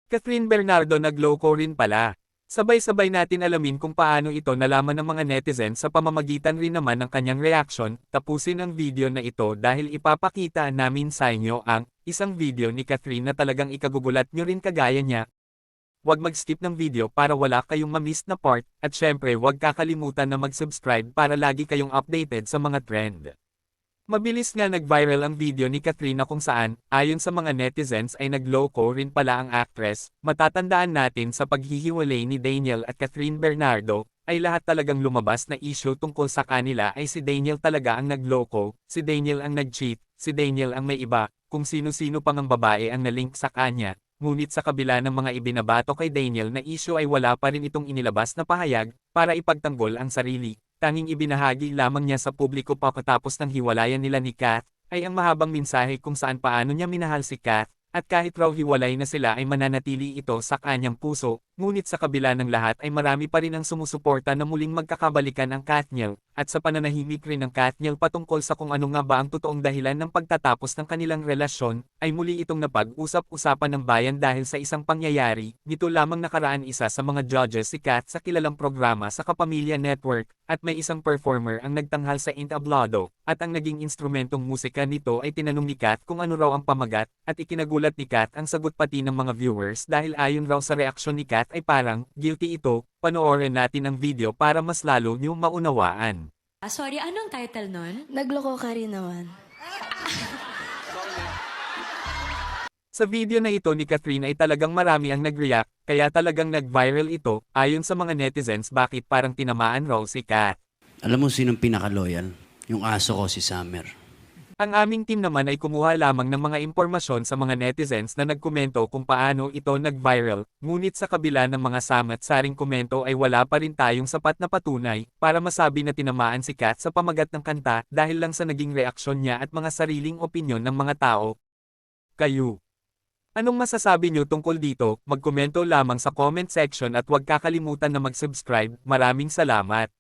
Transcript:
Catherine Bernardo nagloko rin pala. Sabay-sabay natin alamin kung paano ito nalaman ng mga netizens sa pamamagitan rin naman ng kanyang reaction. Tapusin ang video na ito dahil ipapakita namin sa inyo ang isang video ni Catherine na talagang ikagugulat nyo rin kagaya niya. Huwag mag-skip ng video para wala kayong ma-miss na part, at syempre huwag kakalimutan na mag-subscribe para lagi kayong updated sa mga trend. Mabilis nga nag-viral ang video ni Catherine kung saan, ayon sa mga netizens ay nagloko rin pala ang actress. Matatandaan natin sa paghihiwalay ni Daniel at Catherine Bernardo, ay lahat talagang lumabas na issue tungkol sa kanila ay si Daniel talaga ang nagloko, si Daniel ang nag-cheat, si Daniel ang may iba, kung sino-sino pang ang babae ang nalink sa kanya. Ngunit sa kabila ng mga ibinabato kay Daniel na issue ay wala pa rin itong inilabas na pahayag, para ipagtanggol ang sarili. Tanging ibinahagi lamang niya sa publiko pagkatapos ng hiwalayan nila ni Kath, ay ang mahabang mensahe kung saan paano niya minahal si Kath, at kahit raw hiwalay na sila ay mananatili ito sa kanyang puso, ngunit sa kabila ng lahat ay marami pa rin ang sumusuporta na muling magkakabalikan ang Kathniel, at sa pananahimik rin ng Kathniel patungkol sa kung ano nga ba ang totoong dahilan ng pagtatapos ng kanilang relasyon, ay muli itong napag-usap-usapan ng bayan dahil sa isang pangyayari. Nito lamang nakaraan isa sa mga judges si Kath sa kilalang programa sa Kapamilya Network, at may isang performer ang nagtanghal sa entablado, at ang naging instrumentong musika nito ay tinanong ni Kath kung ano raw ang pamagat, at ikinagulat ni Kath ang sagot pati ng mga viewers dahil ayon raw sa reaksyon ni Kath ay parang, guilty ito. Panoorin natin ang video para mas lalo nyo maunawaan. Sorry, anong title nun? Nagloko ka rin naman. Sa video na ito ni Catherine ay talagang marami ang nag-react, kaya talagang nag-viral ito, ayon sa mga netizens bakit parang tinamaan raw si Kath. Alam mo sinong pinaka-loyal? Yung aso ko, si Summer. Ang aming team naman ay kumuha lamang ng mga impormasyon sa mga netizens na nagkomento kung paano ito nag-viral, ngunit sa kabila ng mga samat-saring komento ay wala pa rin tayong sapat na patunay para masabi na tinamaan si Kath sa pamagat ng kanta dahil lang sa naging reaksyon niya at mga sariling opinyon ng mga tao. Kayo, anong masasabi nyo tungkol dito? Magkomento lamang sa comment section at huwag kakalimutan na mag-subscribe. Maraming salamat!